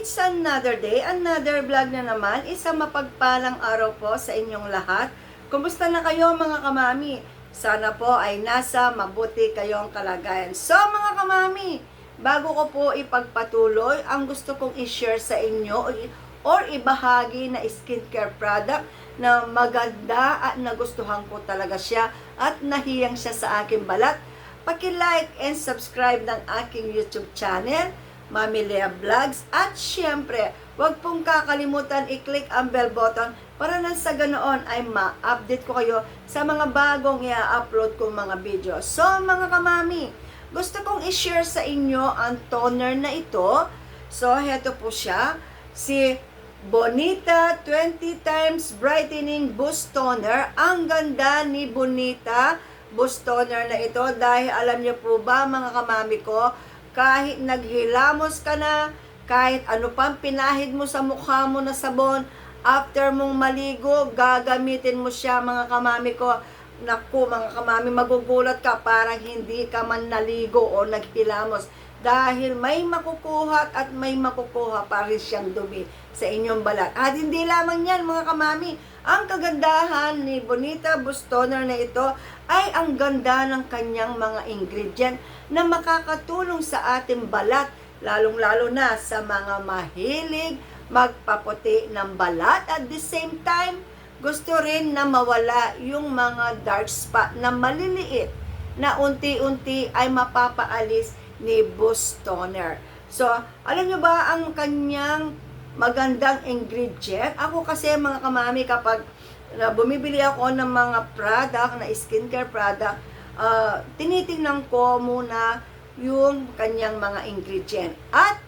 It's another day, another vlog na naman. Isang mapagpalang araw po sa inyong lahat. Kumusta na kayo mga kamami? Sana po ay nasa mabuti kayong kalagayan. So mga kamami, bago ko po ipagpatuloy, ang gusto kong i-share sa inyo or ibahagi na skincare product na maganda at nagustuhan ko talaga siya at nahiyang siya sa aking balat. Paki-like and subscribe ng aking YouTube channel, Mami Lea Vlogs. At syempre, huwag pong kakalimutan i-click ang bell button para nang sa ganoon ay ma-update ko kayo sa mga bagong i-upload kong mga video. So mga kamami, gusto kong i-share sa inyo ang toner na ito. So heto po siya, si Bonita 20 times Brightening Boost Toner. Ang ganda ni Bonita Boost Toner na ito dahil alam niyo po ba mga kamami ko, kahit naghilamos ka na, kahit ano pang pinahid mo sa mukha mo na sabon, after mong maligo, gagamitin mo siya mga kamami ko. Naku mga kamami, magugulat ka parang hindi ka man naligo o naghilamos. Dahil may makukuha at may makukuha pa rin siyang dumi sa inyong balat. At hindi lamang yan mga kamami, ang kagandahan ni Bonita Boost Toner na ito ay ang ganda ng kanyang mga ingredient na makakatulong sa ating balat, lalong-lalo na sa mga mahilig magpaputi ng balat. At the same time, gusto rin na mawala yung mga dark spot na maliliit na unti-unti ay mapapaalis ni Boost Toner. So, alam nyo ba ang kanyang magandang ingredient? Ako kasi mga kamami, kapag bumibili ako ng mga product, na skincare product, tinitingnan ko muna yung kanyang mga ingredient. At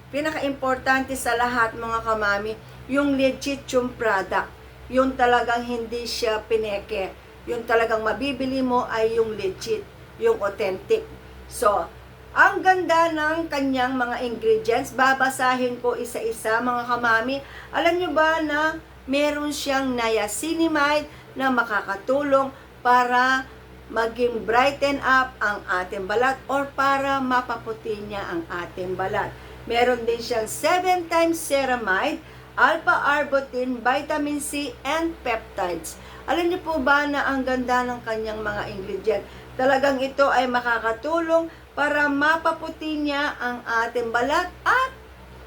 pinaka-importante sa lahat mga kamami, yung legit yung product. Yung talagang hindi siya pineke. Yung talagang mabibili mo ay yung legit, yung authentic. So, ang ganda ng kanyang mga ingredients. Babasahin ko isa-isa mga kamami. Alam nyo ba na meron siyang niacinamide na makakatulong para maging brighten up ang ating balat or para mapaputi niya ang ating balat. Meron din siyang 7 times ceramide, alpha-arbutin, vitamin C, and peptides. Alam niyo po ba na ang ganda ng kanyang mga ingredient? Talagang ito ay makakatulong para mapaputi niya ang ating balat at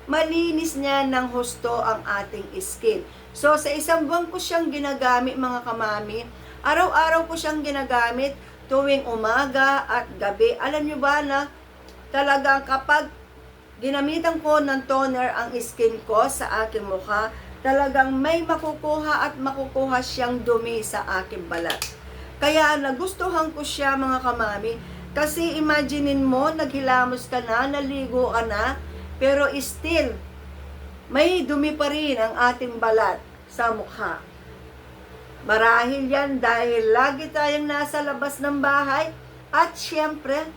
malinis niya ng husto ang ating skin. So, sa isang buwan ko siyang ginagamit mga kamami. Araw-araw ko siyang ginagamit tuwing umaga at gabi. Alam niyo ba na talagang kapag ginamitan ko ng toner ang skin ko sa aking mukha, talagang may makukuha at makukuha siyang dumi sa aking balat. Kaya nagustuhan ko siya mga kamami. Kasi imaginein mo, naghilamos ka na, naligo ka na, pero still, may dumi pa rin ang ating balat sa mukha. Marahil yan dahil lagi tayong nasa labas ng bahay at syempre,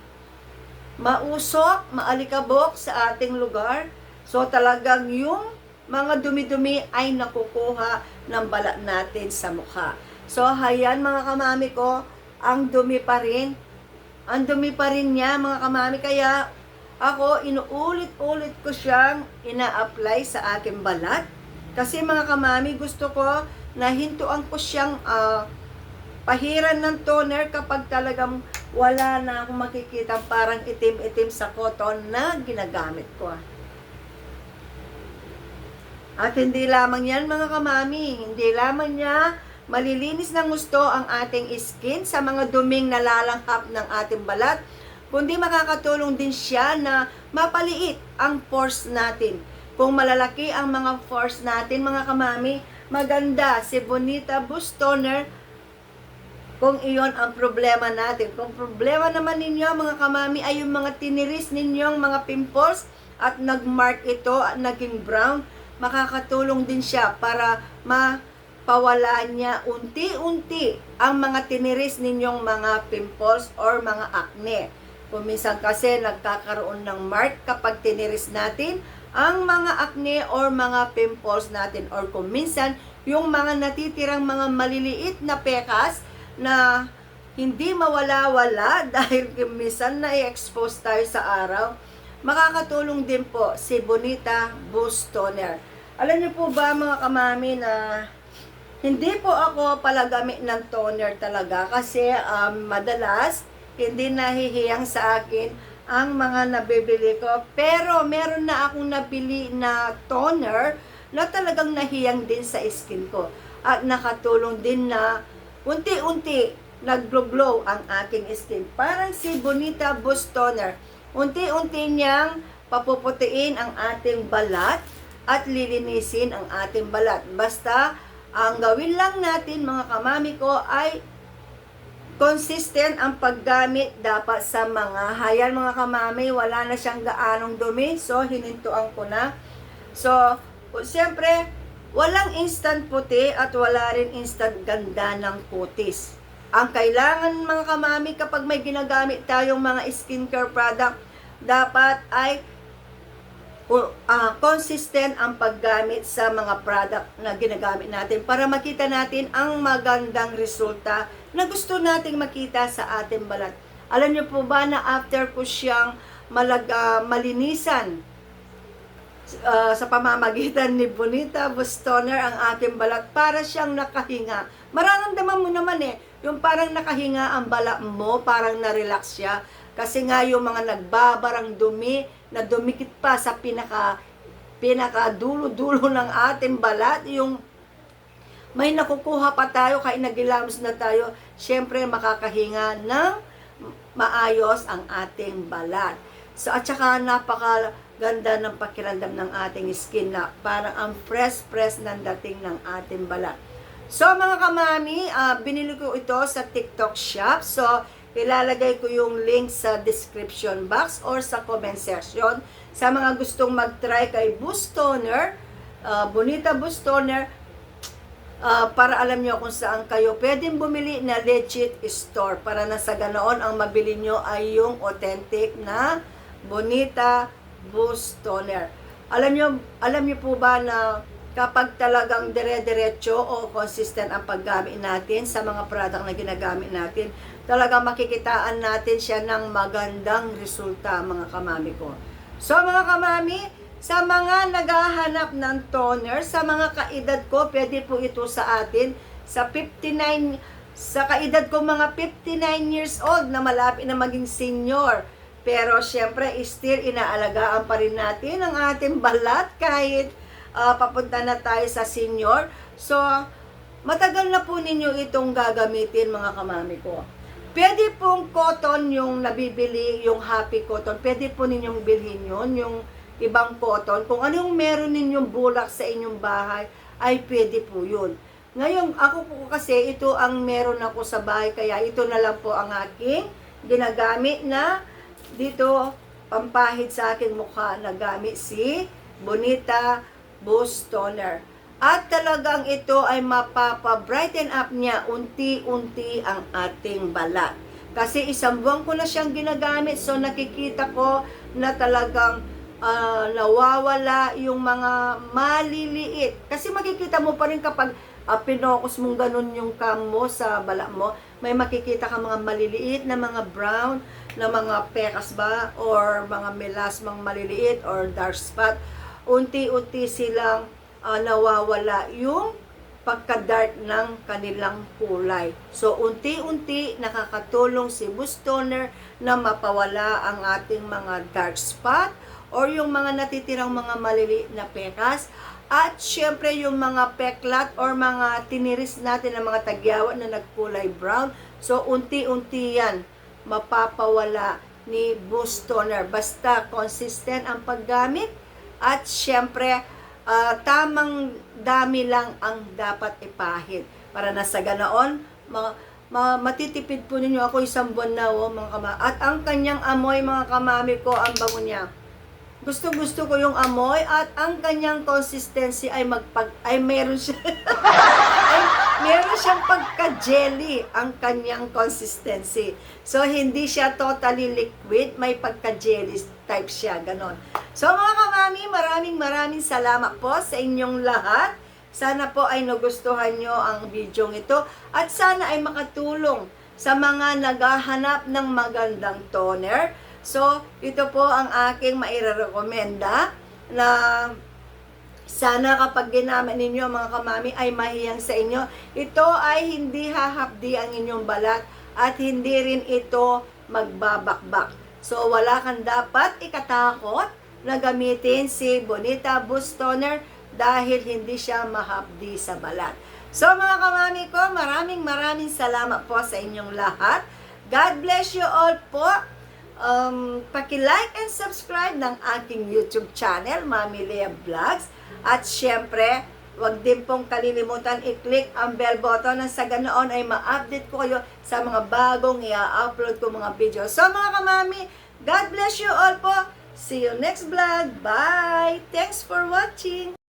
mausok, maalikabok sa ating lugar. So talagang yung mga dumi-dumi ay nakukuha ng balat natin sa mukha. So hayan mga kamami ko, ang dumi pa rin. Ang dumi pa rin niya mga kamami, kaya ako inuulit-ulit ko siyang ina-apply sa aking balat. Kasi mga kamami, gusto ko na hintuan ko siyang pahiran ng toner kapag talagang wala na akong makikita parang itim-itim sa cotton na ginagamit ko. At hindi lamang yan mga kamami, hindi lamang niya malilinis ng gusto ang ating skin sa mga duming nalalanghap ng ating balat, kundi makakatulong din siya na mapaliit ang pores natin. Kung malalaki ang mga pores natin mga kamami, maganda si Bonita Boost Toner kung iyon ang problema natin. Kung problema naman ninyo mga kamami ay yung mga tiniris ninyong mga pimples at nagmark ito at naging brown, makakatulong din siya para pawala niya unti-unti ang mga tiniris ninyong mga pimples or mga acne. Kung minsan kasi nagkakaroon ng mark kapag tiniris natin ang mga acne or mga pimples natin, or kung minsan yung mga natitirang mga maliliit na pekas na hindi mawala-wala dahil minsan na-expose tayo sa araw. makakatulong din po si Bonita Boost Toner. Alam niyo po ba mga kamami na hindi po ako palagamit ng toner talaga kasi madalas hindi nahihiyang sa akin ang mga nabibili ko. Pero meron na akong nabili na toner na talagang nahiyang din sa skin ko. At nakatulong din na unti-unti nag-glow ang aking skin. Parang si Bonita Boost Toner. Unti-unti niyang papuputiin ang ating balat at lilinisin ang ating balat. Basta, ang gawin lang natin mga kamami ko ay consistent ang paggamit dapat sa mga hayan mga kamami. Wala na siyang gaanong dumi. So, hinintuan ko na. So, siyempre, walang instant puti at wala rin instant ganda ng kutis. Ang kailangan mga kamami kapag may ginagamit tayong mga skincare product, dapat ay consistent ang paggamit sa mga product na ginagamit natin para makita natin ang magandang resulta na gusto nating makita sa ating balat. Alam niyo po ba na after ko siyang malinisan sa pamamagitan ni Bonita Boost Toner ang aking balat, para siyang nakahinga. Mararamdaman mo naman yung parang nakahinga ang balat mo, parang na-relax siya. Kasi nga yung mga nagbabarang dumi, na dumikit pa sa pinaka-dulo-dulo ng ating balat, yung may nakukuha pa tayo, kaya nagilamos na tayo, syempre makakahinga ng maayos ang ating balat. So, at saka napakaganda ng pakiramdam ng ating skin na parang ang fresh ng dating ng ating balat. So, mga kamami, binili ko ito sa TikTok shop. So, ilalagay ko yung link sa description box or sa comment section sa mga gustong mag-try kay Boost Toner, Bonita Boost Toner, para alam nyo kung saan kayo pwedeng bumili na legit store para na sa ganoon ang mabili nyo ay yung authentic na Bonita Boost Toner. Alam nyo po ba na kapag talagang dire-diretso o consistent ang paggamit natin sa mga product na ginagamit natin, talagang makikitaan natin siya ng magandang resulta mga kamami ko. So mga kamami, sa mga naghahanap ng toner, sa mga kaedad ko, pwede po ito sa atin, sa kaedad ko mga 59 years old na malapit na maging senior. Pero syempre, still inaalagaan pa rin natin ang ating balat kahit papunta na tayo sa senior. So, matagal na po ninyo itong gagamitin mga kamami ko. Pwede pong cotton yung nabibili, yung happy cotton. Pwede po ninyong bilhin yun, yung ibang cotton. Kung ano yung meron ninyong bulak sa inyong bahay, ay pwede po yun. Ngayon, ako po kasi ito ang meron ako sa bahay, kaya ito na lang po ang aking ginagamit na dito, pampahid sa aking mukha na gamit si Bonita Boost Toner. At talagang ito ay mapapa-brighten up niya unti-unti ang ating balat. Kasi isang buwan ko na siyang ginagamit, so nakikita ko na talagang nawawala yung mga maliliit. Kasi makikita mo pa rin kapag pinokus mong ganun yung cam mo sa balat mo, may makikita ka mga maliliit na mga brown, na mga pekas ba, or mga melasmang maliliit, or dark spot. Unti-unti silang nawawala yung pagka-dark ng kanilang kulay. So, unti-unti nakakatulong si Boost Toner na mapawala ang ating mga dark spot or yung mga natitirang mga maliliit na pekas. At syempre yung mga peklat or mga tiniris natin ng mga tagyawan na nagkulay brown. So, unti-unti yan mapapawala ni Boost Toner. Basta consistent ang paggamit at syempre tamang dami lang ang dapat ipahid para na sa ganoon matitipid po ninyo. Ako isang buwan na mga kamami, at ang kanyang amoy mga kamami ko, ang bango niya, gusto ko yung amoy, at ang kanyang consistency ay meron siya meron siyang pagka-jelly ang kanyang consistency. So, hindi siya totally liquid, may pagka-jelly type siya, ganon. So, mga kamami, maraming salamat po sa inyong lahat. Sana po ay nagustuhan nyo ang video ito at sana ay makatulong sa mga naghahanap ng magandang toner, So, ito po ang aking mairerekomenda na sana kapag ginamit ninyo mga kamami ay mahiyang sa inyo. Ito ay hindi hahapdi ang inyong balat at hindi rin ito magbabakbak. So wala kang dapat ikatakot na gamitin si Bonita Boost Toner dahil hindi siya mahapdi sa balat. So mga kamami ko, maraming salamat po sa inyong lahat. God bless you all po. Paki-like and subscribe ng aking YouTube channel, Mami Lea Vlogs. At syempre, wag din pong kalilimutan i-click ang bell button nang sa ganoon ay ma-update ko kayo sa mga bagong i-upload ko mga video. So mga kamami, God bless you all po. See you next vlog. Bye! Thanks for watching!